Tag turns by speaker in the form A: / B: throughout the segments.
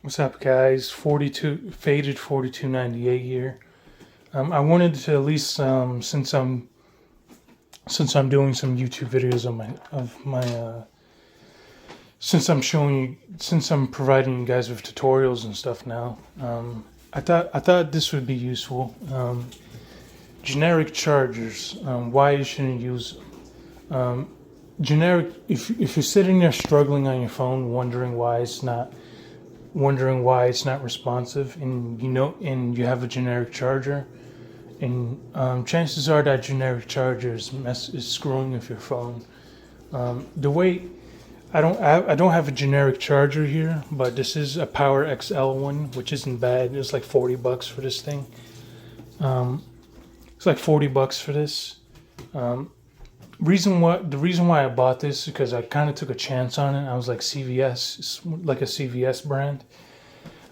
A: What's up, guys? 42 faded 4298 here. I wanted to at least since I'm doing some YouTube videos on my since I'm providing you guys with tutorials and stuff now. I thought this would be useful. Generic chargers. Why you shouldn't use generic if you're sitting there struggling on your phone, wondering why it's not responsive, and you have a generic charger, and chances are that generic charger is screwing with your phone. The way I don't have a generic charger here, but this is a Power XL one, which isn't bad. It's like $40 for this thing. Um, it's like $40 for this. Um, the reason why I bought this is because I kind of took a chance on it. I was like CVS, it's like a CVS brand.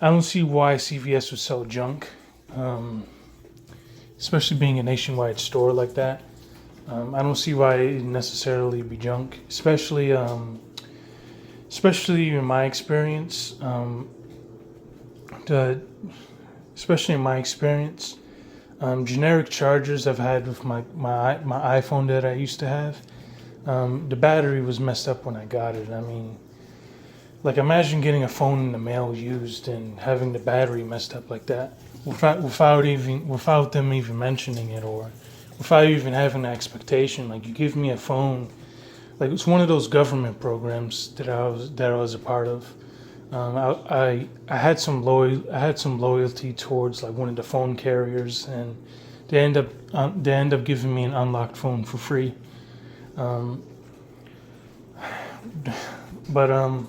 A: I don't see why CVS would sell junk, um, especially being a nationwide store like that. I don't see why it necessarily be junk, especially in my experience. The, especially in my experience, generic chargers I've had with my iPhone that I used to have. The battery was messed up when I got it. I mean, like, imagine getting a phone in the mail used and having the battery messed up like that without them even mentioning it, or without even having the expectation. Like, you give me a phone, like, it's one of those government programs that I was a part of. I had some loyalty towards like one of the phone carriers, and they end up giving me an unlocked phone for free. Um, but I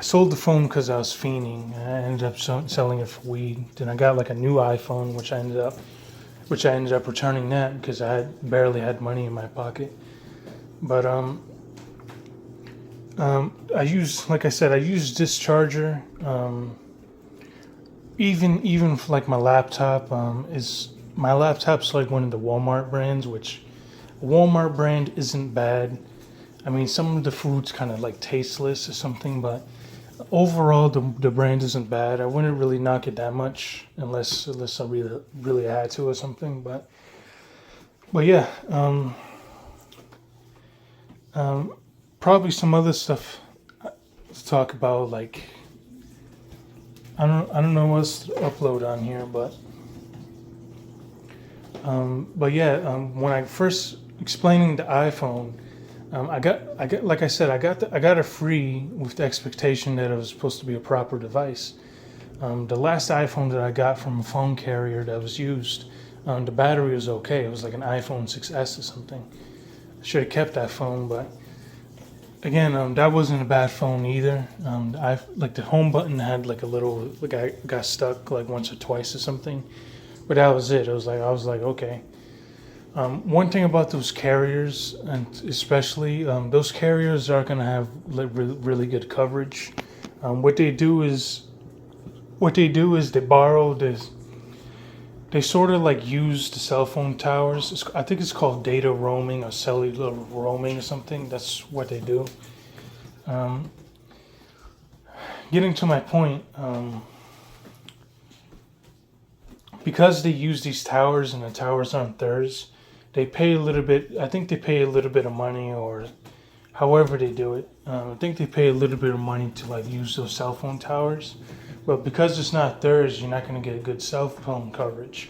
A: sold the phone because I was fiending. I ended up selling it for weed. Then I got like a new iPhone, which I ended up returning that because I had barely had money in my pocket. But like I said, I use this charger. Even for like my laptop, is my laptop's like one of the Walmart brands, which Walmart brand isn't bad. I mean, some of the food's kind of like tasteless or something, but overall the brand isn't bad. I wouldn't really knock it that much unless I really had to or something. But yeah, um, probably some other stuff to talk about. Like, I don't know what's to upload on here, but yeah, when I first explaining the iPhone, I got like I said, I got it free with the expectation that it was supposed to be a proper device. The last iPhone that I got from a phone carrier that was used, the battery was okay. It was like an iPhone 6S or something. I should have kept that phone, but again, that wasn't a bad phone either. I like the home button had like a little, like, I got stuck like once or twice or something, but that was it. I was like okay. One thing about those carriers, and especially those carriers are gonna have like really good coverage. What they do is they borrow this. They sort of like use the cell phone towers. I think it's called data roaming or cellular roaming or something. That's what they do. Um, Getting to my point, because they use these towers and the towers aren't theirs, they pay a little bit. I think they pay a little bit of money, or however they do it. I think they pay a little bit of money to like use those cell phone towers, but because it's not theirs, you're not going to get good cell phone coverage.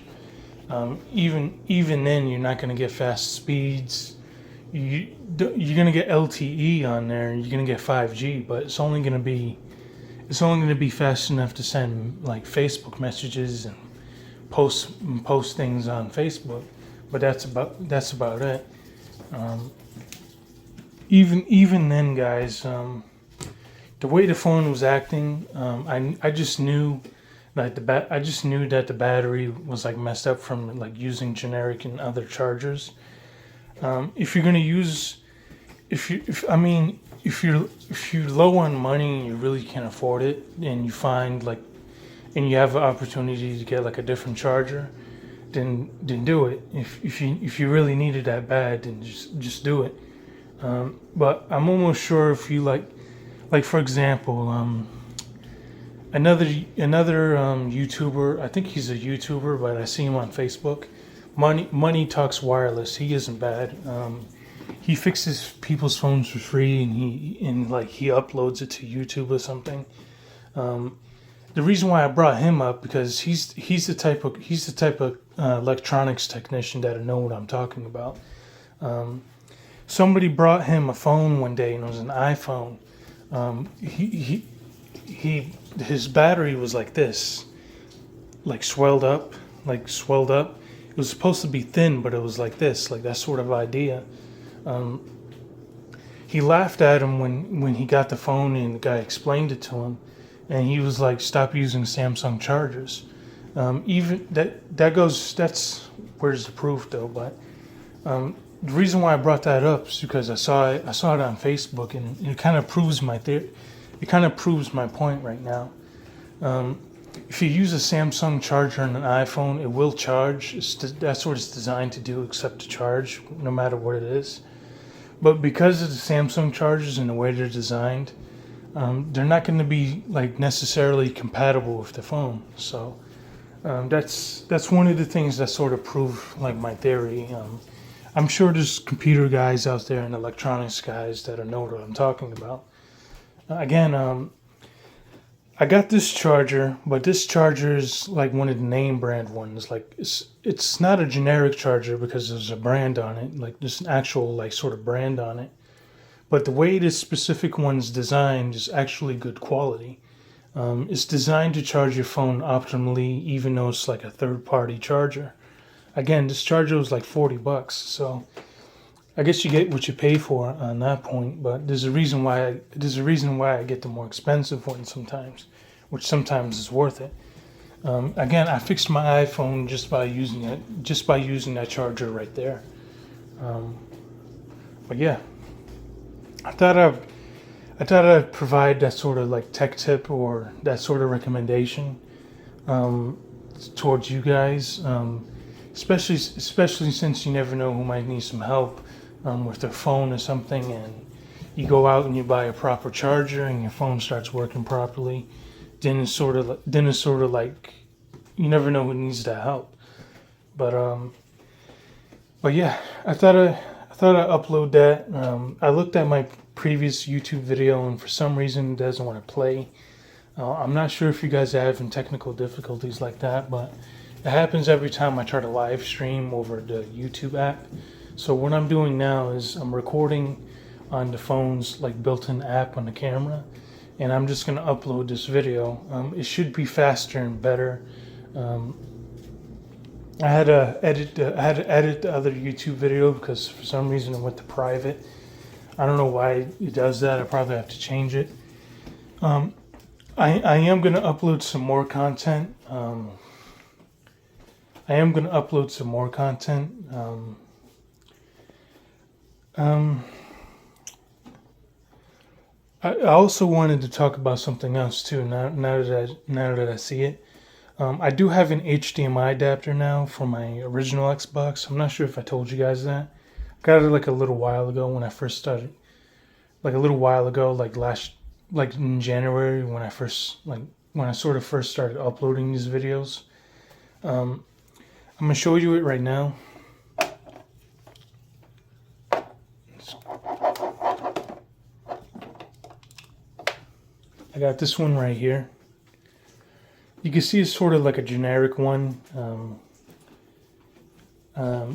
A: Even then, you're not going to get fast speeds. You're going to get LTE on there, and you're going to get 5G, but it's only going to be fast enough to send like Facebook messages and post things on Facebook, but that's about it. Um, even then, guys, the way the phone was acting, I just knew I just knew that the battery was like messed up from like using generic and other chargers. If you're gonna use, if I mean, if you're low on money and you really can't afford it, and you have an opportunity to get like a different charger, then do it. If you really need it that bad, then just do it. But I'm almost sure if you like for example, another YouTuber. I think he's a YouTuber, but I see him on Facebook. Money Talks Wireless. He isn't bad. He fixes people's phones for free, and he uploads it to YouTube or something. The reason why I brought him up because he's the type of electronics technician that'll know what I'm talking about. Somebody brought him a phone one day, and it was an iPhone. His battery was like this, like swelled up. It was supposed to be thin, but it was like this, like that sort of idea. He laughed at him when he got the phone and the guy explained it to him, and he was like, "Stop using Samsung chargers." Even that's where's the proof though. But the reason why I brought that up is because I saw it on Facebook, and it kind of proves my theory. It kind of proves my point right now. If you use a Samsung charger on an iPhone, it will charge. That's what it's designed to do, except to charge, no matter what it is. But because of the Samsung chargers and the way they're designed, they're not going to be like necessarily compatible with the phone. So that's one of the things that sort of prove like my theory. I'm sure there's computer guys out there and electronics guys that know what I'm talking about. Again, I got this charger, but this charger is like one of the name brand ones. Like it's not a generic charger because there's a brand on it. Like there's an actual like sort of brand on it. But the way this specific one's designed is actually good quality. It's designed to charge your phone optimally, even though it's like a third-party charger. Again, this charger was like $40, so I guess you get what you pay for on that point. But there's a reason why I get the more expensive one sometimes, which sometimes is worth it. Again, I fixed my iPhone just by using that charger right there. But yeah, I thought I'd provide that sort of like tech tip or that sort of recommendation towards you guys, especially since you never know who might need some help with their phone or something, and you go out and you buy a proper charger and your phone starts working properly. Then it's sort of like you never know who needs that help. But yeah, I thought I'd upload that. I looked at my previous YouTube video, and for some reason it doesn't want to play. I'm not sure if you guys are having technical difficulties like that, but it happens every time I try to live stream over the YouTube app. So what I'm doing now is I'm recording on the phone's like built-in app on the camera, and I'm just going to upload this video. It should be faster and better. I had to edit the other YouTube video because for some reason it went to private. I don't know why it does that. I probably have to change it. I am going to upload some more content. I also wanted to talk about something else too. Now that I see it, I do have an HDMI adapter now for my original Xbox. I'm not sure if I told you guys that. I got it like a little while ago when I first started. Like a little while ago, like in January when I sort of first started uploading these videos. I'm gonna show you it right now. I got this one right here. You can see it's sort of like a generic one.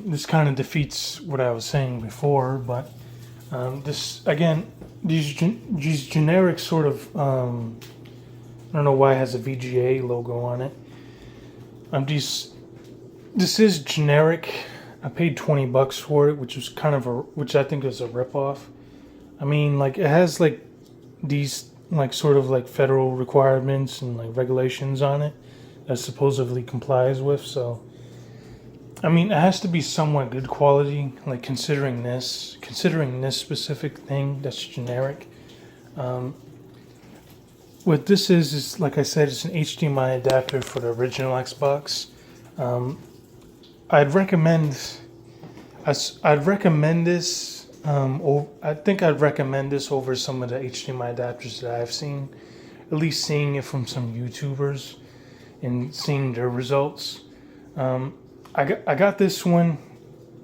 A: This kind of defeats what I was saying before, but this again, these generic sort of I don't know why it has a VGA logo on it. This is generic. I paid $20 for it, which I think is a ripoff. I mean, like it has like these like sort of like federal requirements and like regulations on it that supposedly complies with. So, I mean, it has to be somewhat good quality. Like considering this specific thing that's generic. What this is like I said, it's an HDMI adapter for the original Xbox. I'd recommend this. I think I'd recommend this over some of the HDMI adapters that I've seen. at least seeing it from some YouTubers and seeing their results. I got this one.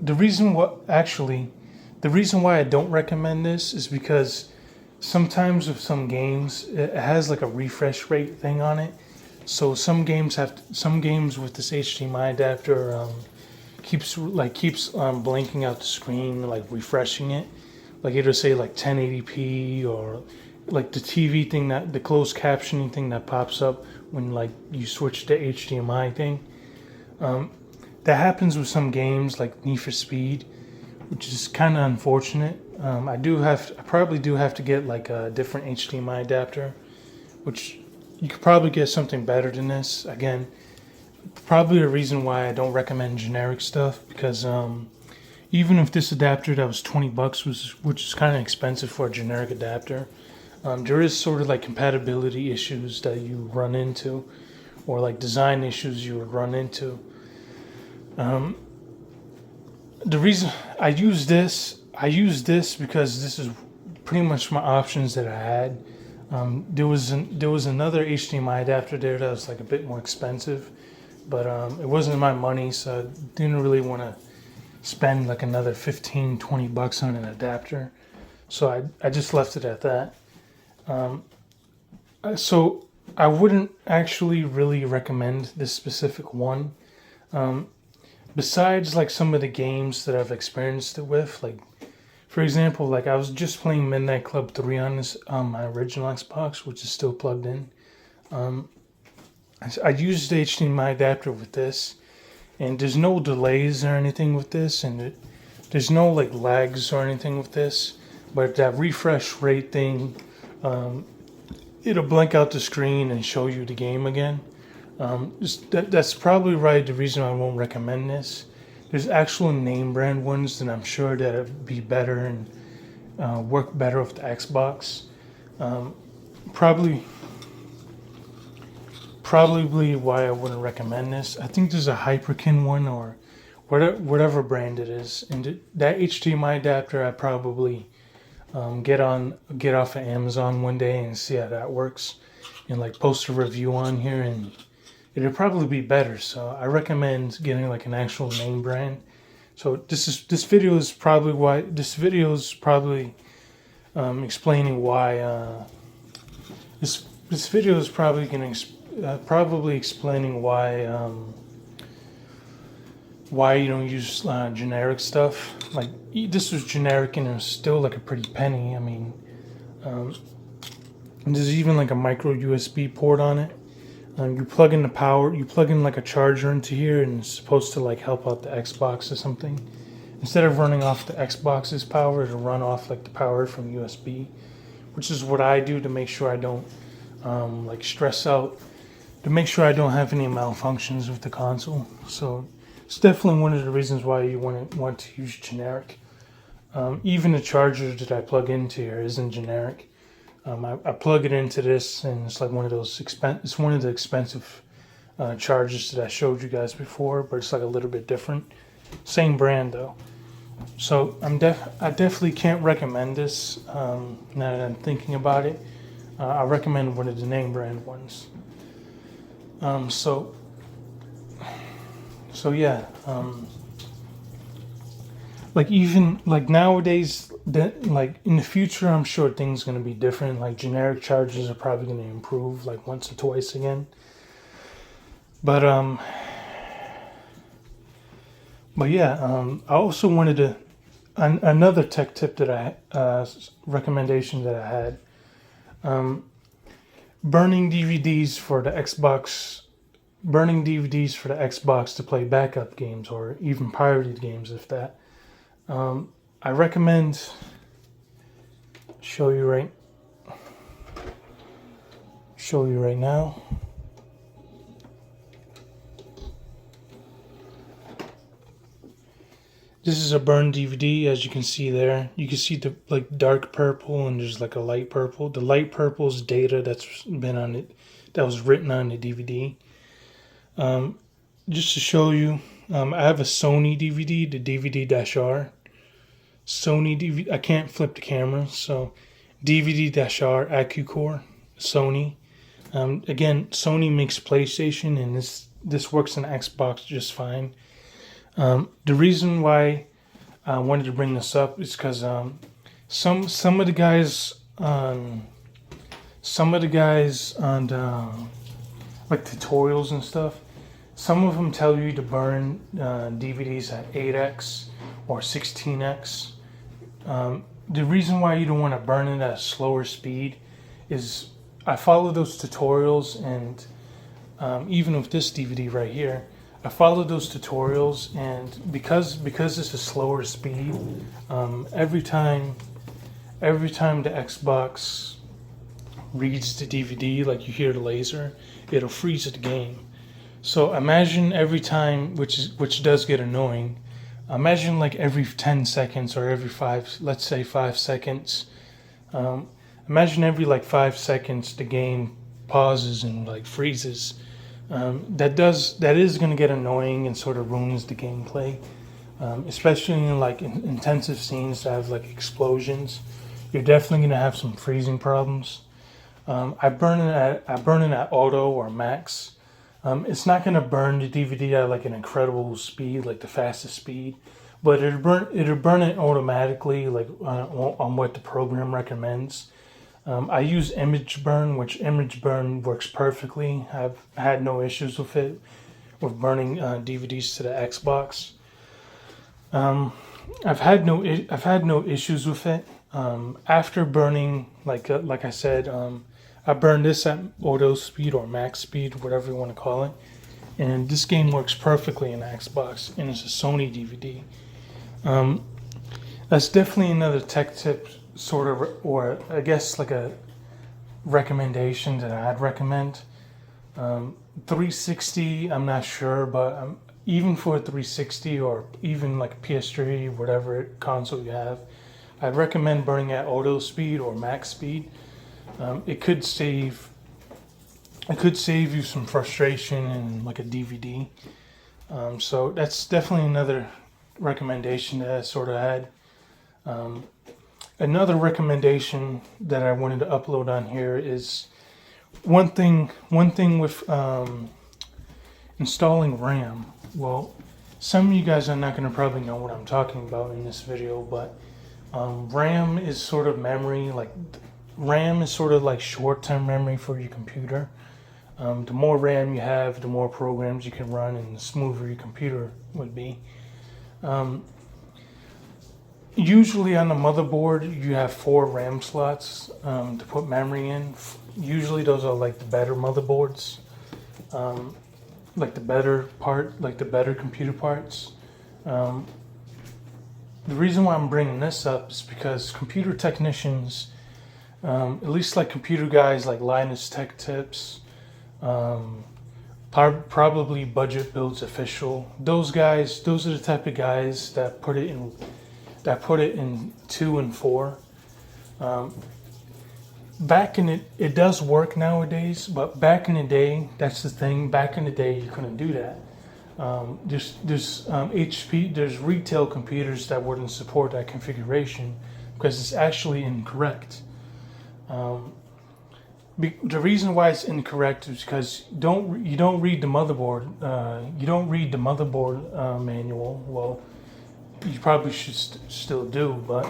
A: The reason the reason why I don't recommend this is because sometimes with some games it has like a refresh rate thing on it. So some games with this HDMI adapter keeps blanking out the screen, like refreshing it. Like it'll say like 1080p, or like the TV thing, that the closed captioning thing that pops up when like you switch to HDMI thing. That happens with some games like Need for Speed, which is kind of unfortunate. I probably do have to get like a different HDMI adapter, which you could probably get something better than this. Again, probably a reason why I don't recommend generic stuff, because even if this adapter that was $20 which is kind of expensive for a generic adapter, there is sort of like compatibility issues that you run into, or like design issues you would run into. The reason I use this because this is pretty much my options that I had. There was another HDMI adapter there that was like a bit more expensive, but it wasn't my money, so I didn't really want to spend like another $15-20 on an adapter. So I just left it at that. So I wouldn't actually really recommend this specific one. Besides like some of the games that I've experienced it with, like for example, like I was just playing Midnight Club 3 on this my original Xbox, which is still plugged in. I used the HDMI adapter with this, and there's no delays or anything with this, and there's no like lags or anything with this. But that refresh rate thing, it'll blank out the screen and show you the game again. That's probably right. The reason I won't recommend this. There's actual name brand ones that I'm sure that would be better and work better with the Xbox. Probably why I wouldn't recommend this. I think there's a Hyperkin one, or whatever brand it is, and that HDMI adapter I probably get off of Amazon one day and see how that works, and like post a review on here, and it'll probably be better. So I recommend getting like an actual name brand. So this video is probably explaining why this video is probably going to probably explaining why you don't use generic stuff. Like this was generic and it was still like a pretty penny. I mean, there's even like a micro USB port on it. You plug in the power, you plug in like a charger into here, and it's supposed to like help out the Xbox or something. Instead of running off the Xbox's power, it'll run off like the power from USB, which is what I do to make sure I don't like stress out, to make sure I don't have any malfunctions with the console. So it's definitely one of the reasons why you want to use generic. Even the charger that I plug into here isn't generic. I plug it into this, and it's like one of those it's one of the expensive chargers that I showed you guys before, but it's like a little bit different. Same brand though. So I definitely can't recommend this. Now that I'm thinking about it, I recommend one of the name brand ones. So yeah. Like even like nowadays, like in the future, I'm sure things are gonna be different. Like generic chargers are probably gonna improve like once or twice again. But yeah, I also wanted to another tech tip that recommendation that I had. Burning DVDs for the Xbox. Burning DVDs for the Xbox to play backup games or even pirated games, if that. I recommend show you right now. This is a burned DVD, as you can see there. You can see the like dark purple, and there's like a light purple. The light purple is data that's been on it, that was written on the DVD. Just to show you, I have a Sony DVD, the DVD-R. Sony DVD. I can't flip the camera, so DVD-R AccuCore, Sony. Again, Sony makes PlayStation, and this works on Xbox just fine. The reason why I wanted to bring this up is because some of the guys on like tutorials and stuff, some of them tell you to burn DVDs at 8x or 16x. The reason why you don't want to burn it at a slower speed is I follow those tutorials, and even with this DVD right here, I followed those tutorials, and because it's a slower speed, every time the Xbox reads the DVD, like you hear the laser, it'll freeze the game. So imagine every time, which does get annoying. Imagine like every 10 seconds or every let's say 5 seconds. Imagine every like 5 seconds the game pauses and like freezes. That is going to get annoying and sort of ruins the gameplay, especially in like intensive scenes that have like explosions. You're definitely going to have some freezing problems. I burn it at auto or max. It's not going to burn the DVD at like an incredible speed, like the fastest speed, but it'll burn it automatically, like on what the program recommends. I use Image Burn, which Image Burn works perfectly. I've had no issues with it, with burning DVDs to the Xbox. I've had no issues with it. After burning, like I said, I burned this at auto speed or max speed, whatever you want to call it, and this game works perfectly in Xbox, and it's a Sony DVD. That's definitely another tech tip, sort of, or I guess like a recommendation that I'd recommend. 360, I'm not sure, but even for a 360 or even like a PS3, whatever console you have, I'd recommend burning at auto speed or max speed. It could save you some frustration in like a DVD. So that's definitely another recommendation that I sort of had. Another recommendation that I wanted to upload on here is one thing with installing RAM. Well, some of you guys are not going to probably know what I'm talking about in this video, but RAM is sort of memory, like RAM is sort of like short-term memory for your computer. The more RAM you have, the more programs you can run, and the smoother your computer would be. Usually on the motherboard, you have 4 RAM slots to put memory in. Usually those are like the better motherboards, like the better computer parts. The reason why I'm bringing this up is because computer technicians, at least like computer guys like Linus Tech Tips, probably Budget Builds Official. Those are the type of guys that put it in 2 and 4. It does work nowadays, but back in the day, that's the thing. Back in the day, you couldn't do that. There's retail computers that wouldn't support that configuration because it's actually incorrect. The reason why it's incorrect is because you don't read the motherboard. You don't read the motherboard manual. Well, you probably should still do, but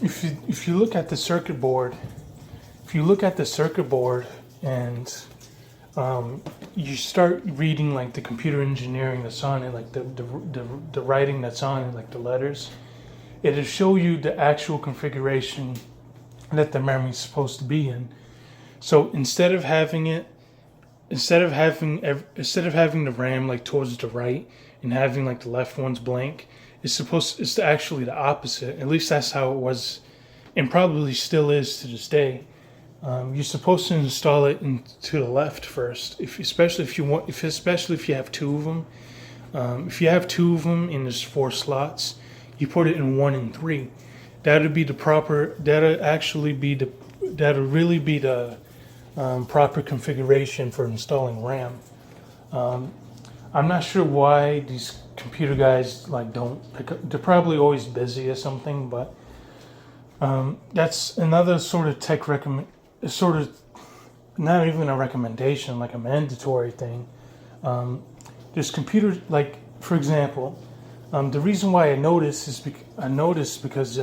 A: if you look at the circuit board, and you start reading like the computer engineering that's on it, like the writing that's on it, like the letters, it'll show you the actual configuration that the memory is supposed to be in. So instead of having the RAM like towards the right and having like the left ones blank, it's actually the opposite. At least that's how it was, and probably still is to this day. You're supposed to install it to the left first, especially if you have 2 of them. If you have 2 of them and there's 4 slots, you put it in 1 and 3. That'll really be the proper configuration for installing RAM. I'm not sure why these computer guys like don't pick up. They're probably always busy or something, but that's another sort of not even a recommendation, like a mandatory thing. There's computers, like for example, the reason why I noticed because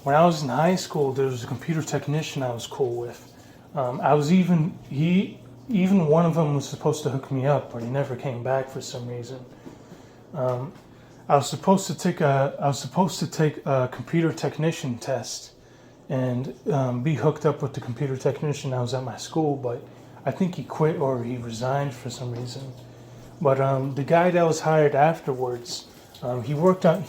A: when I was in high school, there was a computer technician I was cool with. I was even one of them was supposed to hook me up, but he never came back for some reason. I was supposed to take a computer technician test and be hooked up with the computer technician I was at my school, but I think he quit or he resigned for some reason. But the guy that was hired afterwards, he worked on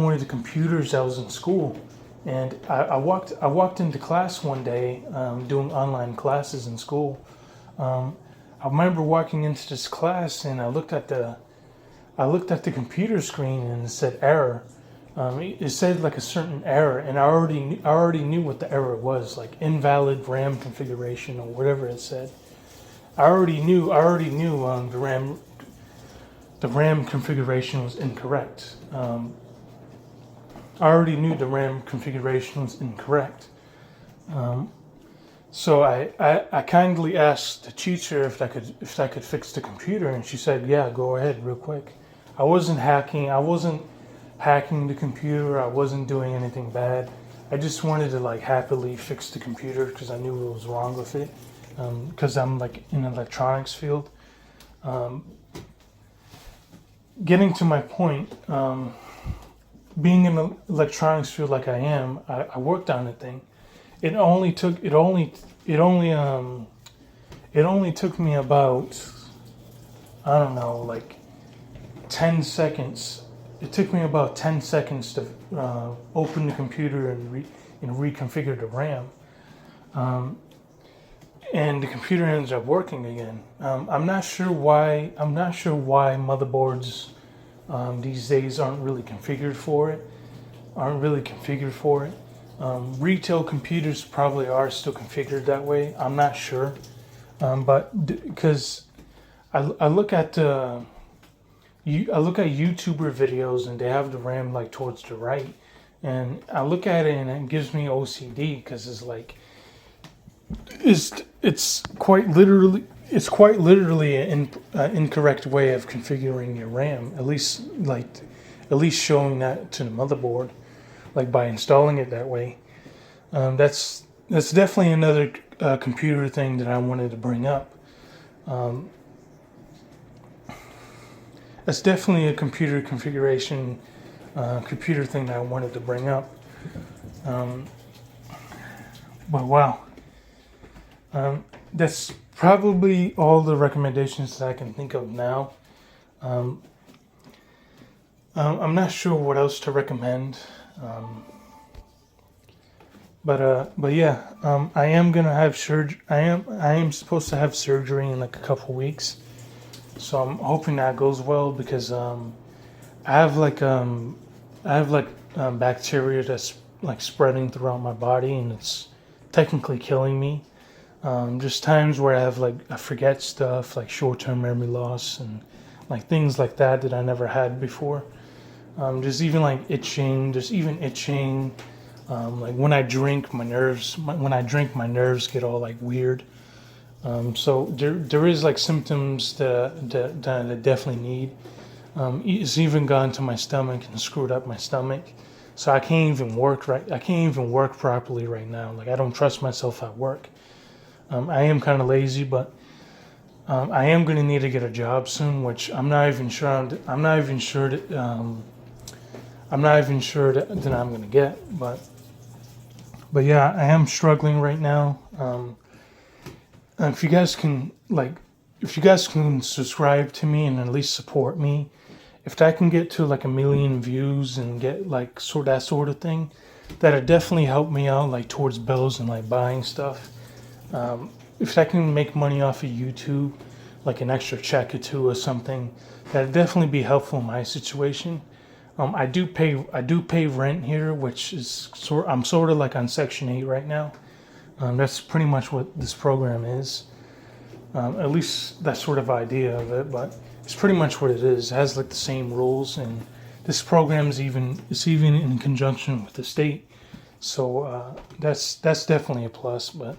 A: one of the computers that was in school, and I walked into class one day doing online classes in school. I remember walking into this class and I looked at the computer screen and it said error. It said like a certain error, and I already knew what the error was, like invalid RAM configuration or whatever it said. I already knew the RAM configuration was incorrect. I already knew the RAM configuration was incorrect. So I kindly asked the teacher if I could fix the computer, and she said, "Yeah, go ahead, real quick." I wasn't hacking the computer. I wasn't doing anything bad. I just wanted to like happily fix the computer because I knew what was wrong with it. Because I'm like in the electronics field. Getting to my point, being in the electronics field like I am, I worked on the thing. It only took me about, I don't know, like 10 seconds. It took me about 10 seconds to open the computer and reconfigure the RAM. And the computer ends up working again. I'm not sure why motherboards these days aren't really configured for it. Retail computers probably are still configured that way. I'm not sure, but because I look at YouTuber videos and they have the RAM like towards the right, and I look at it and it gives me OCD because it's like it's quite literally an incorrect way of configuring your RAM. At least showing that to the motherboard, like by installing it that way. That's definitely another computer thing that I wanted to bring up. That's definitely a computer configuration, computer thing that I wanted to bring up. But wow. That's probably all the recommendations that I can think of now. I'm not sure what else to recommend. But yeah, I am gonna have surgery. I am supposed to have surgery in like a couple weeks, so I'm hoping that goes well because I have bacteria that's like spreading throughout my body and it's technically killing me. Just times where I forget stuff like short-term memory loss and like things like that I never had before. There's even itching. Like when I drink, my nerves get all like weird. So there is like symptoms that I definitely need. It's even gone to my stomach and screwed up my stomach. So I can't even work right. I can't even work properly right now. Like I don't trust myself at work. I am kind of lazy, but I am going to need to get a job soon, which I'm not even sure that I'm going to get. But yeah, I am struggling right now. If you guys can subscribe to me and at least support me, if that can get to like 1 million views and get like that sort of thing, that'd definitely help me out like towards bills and like buying stuff. If I can make money off of YouTube, like an extra check or two or something, that'd definitely be helpful in my situation. I do pay rent here, which is I'm sort of like on Section 8 right now. That's pretty much what this program is. At least that sort of idea of it, but it's pretty much what it is. It has like the same rules, and this program is even in conjunction with the state. So that's definitely a plus. But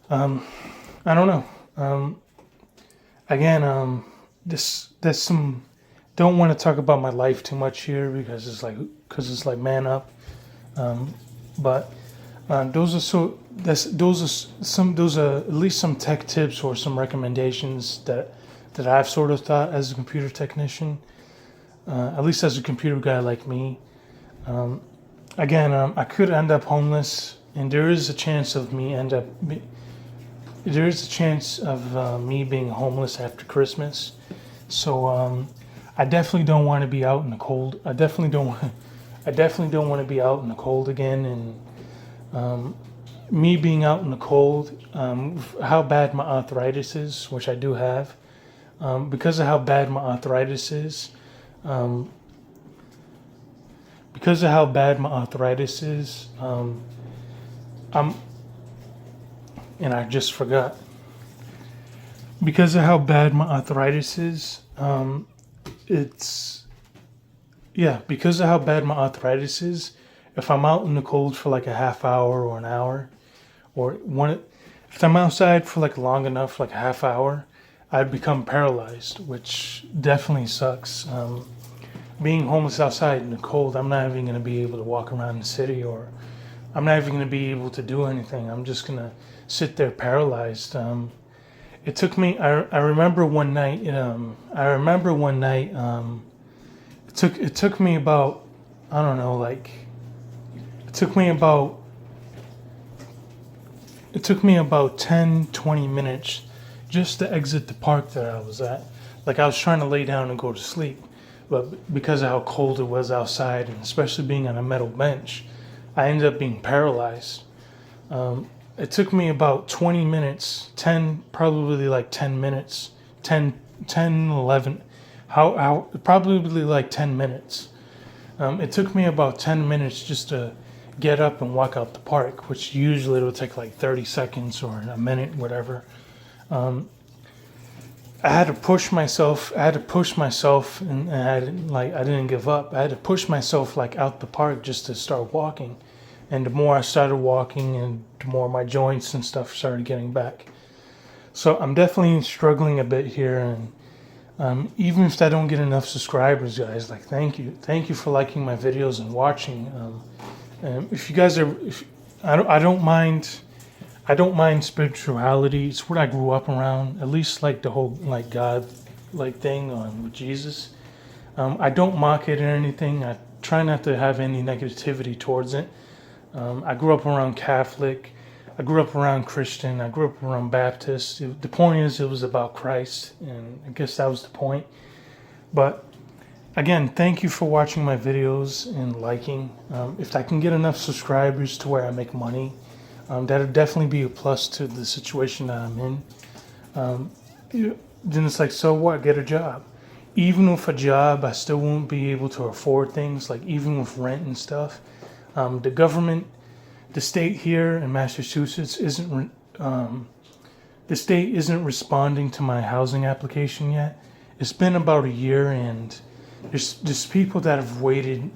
A: I don't know. Again, this there's some. Don't want to talk about my life too much here because it's like man up. But those are so that's those are at least some tech tips or some recommendations that I've sort of thought as a computer technician, at least as a computer guy like me. Again, I could end up homeless, and there is a chance of there is a chance of me being homeless after Christmas. So I definitely don't want to be out in the cold. I definitely don't. I definitely don't want to be out in the cold again. And me being out in the cold, how bad my arthritis is, which I do have, because of how bad my arthritis is. Um, because of how bad my arthritis is, I'm and I just forgot. Because of how bad my arthritis is, it's yeah. Because of how bad my arthritis is, if I'm out in the cold for like a half hour or an hour, or one, if I'm outside for like long enough, like a half hour, I'd become paralyzed, which definitely sucks. Being homeless outside in the cold, I'm not even going to be able to walk around the city, or I'm not even going to be able to do anything. I'm just going to sit there paralyzed. It took me. I remember one night. I remember one night. It took me about, I don't know, like it took me about it took me about 10, 20 minutes just to exit the park that I was at. Like I was trying to lay down and go to sleep, but because of how cold it was outside, and especially being on a metal bench, I ended up being paralyzed. It took me about 20 minutes, 10, probably like 10 minutes, 10, 11, probably like 10 minutes. It took me about 10 minutes just to get up and walk out the park, which usually it'll take like 30 seconds or a minute, whatever. I had to push myself. And I didn't give up. I had to push myself like out the park just to start walking. And the more I started walking, and the more my joints and stuff started getting back. So I'm definitely struggling a bit here. And even if I don't get enough subscribers, guys, like thank you for liking my videos and watching. If you guys are, if, I don't mind. I don't mind spirituality. It's what I grew up around. At least like the whole like God like thing on with Jesus. I don't mock it or anything. I try not to have any negativity towards it. I grew up around Catholic. I grew up around Christian. I grew up around Baptist. The point is, it was about Christ, and I guess that was the point. But again, thank you for watching my videos and liking. If I can get enough subscribers to where I make money, that'll definitely be a plus to the situation that I'm in. Then it's like, so what? Get a job. Even with a job, I still won't be able to afford things, like even with rent and stuff. The government, the state here in Massachusetts the state isn't responding to my housing application yet. It's been about a year, and there's people that have waited.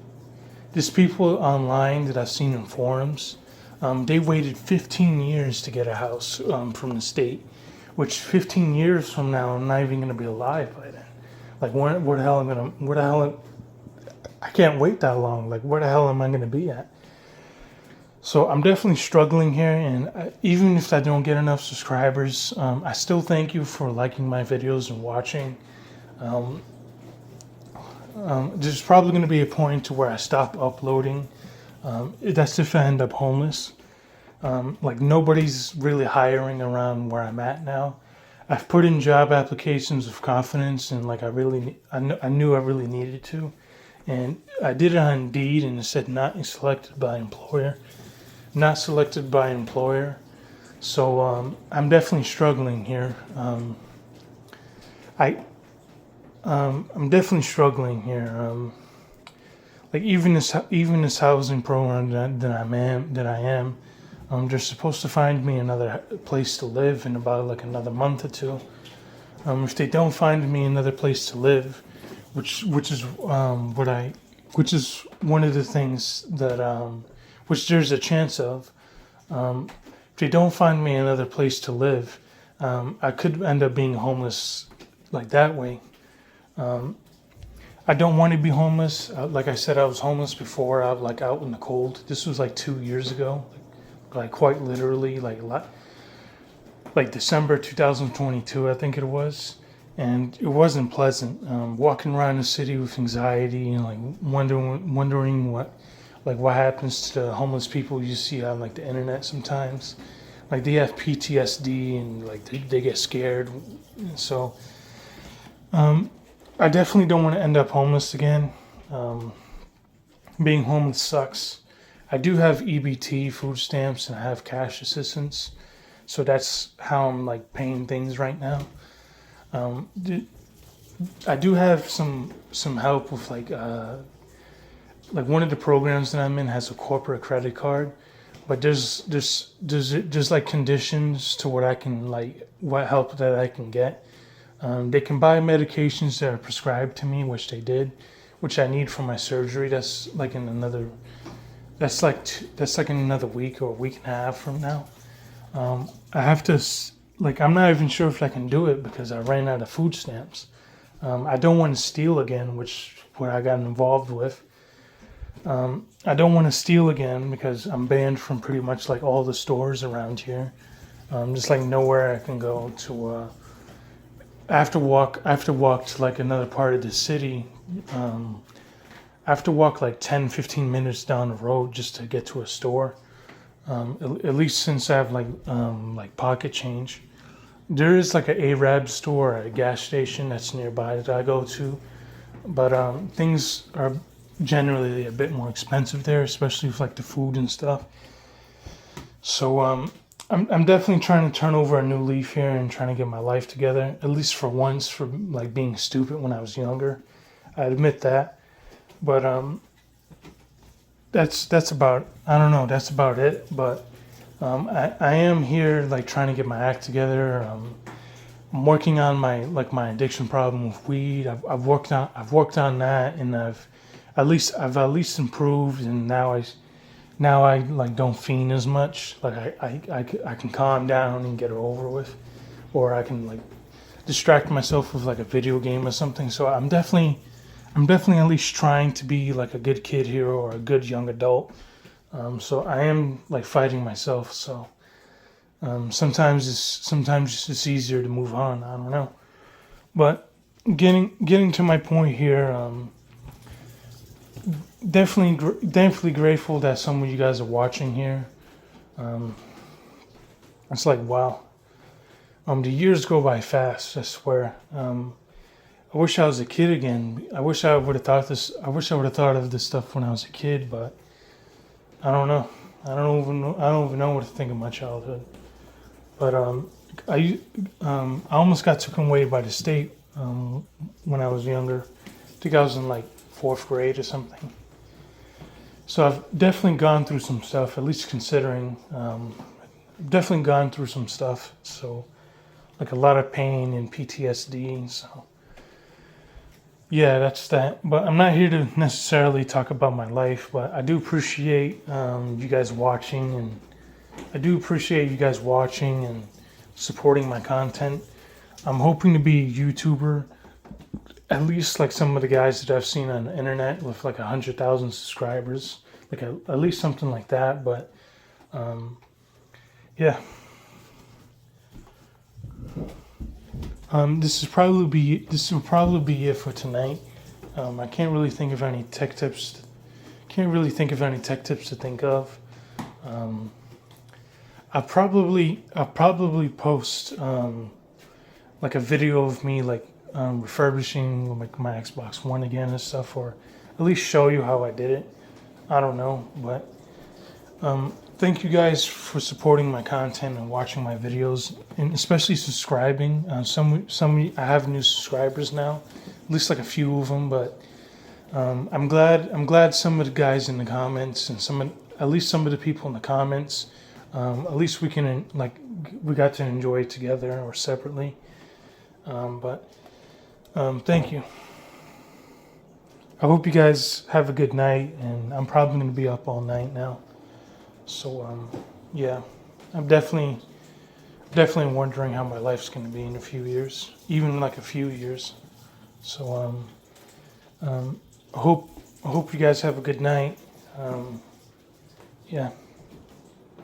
A: There's people online that I've seen in forums. They waited 15 years to get a house from the state, which 15 years from now, I'm not even going to be alive by then. Like, where the hell, I can't wait that long. Like, where the hell am I going to be at? So I'm definitely struggling here, and even if I don't get enough subscribers, I still thank you for liking my videos and watching. There's probably going to be a point to where I stop uploading. That's if I end up homeless. Like nobody's really hiring around where I'm at now. I've put in job applications with confidence, and like I knew I really needed to, and I did it on Indeed, and it said not selected by employer. Not selected by employer. So I'm definitely struggling here. I'm definitely struggling here. Like even this housing program that I am, they're supposed to find me another place to live in about like another month or two. If they don't find me another place to live, which is one of the things that which there's a chance of. If they don't find me another place to live, I could end up being homeless like that way. I don't want to be homeless. Like I said, I was homeless before. I was like out in the cold. This was like 2 years ago, like quite literally, like December 2022, I think it was, and it wasn't pleasant. Walking around the city with anxiety and like wondering what happens to the homeless people you see on like the internet sometimes. Like they have PTSD and like they get scared. So I definitely don't want to end up homeless again. Being homeless sucks. I do have EBT food stamps and I have cash assistance, so that's how I'm like paying things right now. I do have some help with like one of the programs that I'm in has a corporate credit card, but there's like conditions to what I can like what help that I can get. They can buy medications that are prescribed to me, which they did, which I need for my surgery. That's like in another week or a week and a half from now. I have to like I'm not even sure if I can do it because I ran out of food stamps. I don't want to steal again, which what I got involved with. I don't want to steal again because I'm banned from pretty much like all the stores around here. Just like nowhere I can go to. I have to walk to like another part of the city. I have to walk like 10, 15 minutes down the road just to get to a store. At least since I have like pocket change. There is like an Arab store at a gas station that's nearby that I go to, but things are generally a bit more expensive there, especially with like the food and stuff. So I'm definitely trying to turn over a new leaf here and trying to get my life together, at least for once, for like being stupid when I was younger. I admit that, but that's about I don't know that's about it. But I am here like trying to get my act together. I'm working on my addiction problem with weed. I've worked on that, and I've at least improved, and now I like don't fiend as much. Like I can calm down and get it over with, or I can like distract myself with like a video game or something. So I'm definitely at least trying to be like a good kid here or a good young adult. So I am like fighting myself. So sometimes it's easier to move on. I don't know, but getting to my point here. Definitely grateful that some of you guys are watching here. It's like wow. The years go by fast. I swear. I wish I was a kid again. I wish I would have thought this. I wish I would have thought of this stuff when I was a kid, but I don't know. I don't even know what to think of my childhood. But I almost got taken away by the state when I was younger. I think I was in like fourth grade or something. So I've definitely gone through some stuff. At least considering, I've definitely gone through some stuff. So like a lot of pain and PTSD. So yeah, that's that. But I'm not here to necessarily talk about my life. But I do appreciate you guys watching, and I do appreciate you guys watching and supporting my content. I'm hoping to be a YouTuber, at least like some of the guys that I've seen on the internet with like 100,000 subscribers, like at least something like that. But yeah, this will probably be it for tonight. I can't really think of any tech tips. To think of. I'll probably post like a video of me like refurbishing like my Xbox One again and stuff, or at least show you how I did it. I don't know, but thank you guys for supporting my content and watching my videos, and especially subscribing. I have new subscribers now, at least like a few of them. But I'm glad some of the guys in the comments and at least some of the people in the comments. At least we got to enjoy it together or separately. But thank you. I hope you guys have a good night, and I'm probably going to be up all night now. So yeah, I'm definitely wondering how my life's going to be in a few years, even like a few years. So I hope you guys have a good night. Yeah.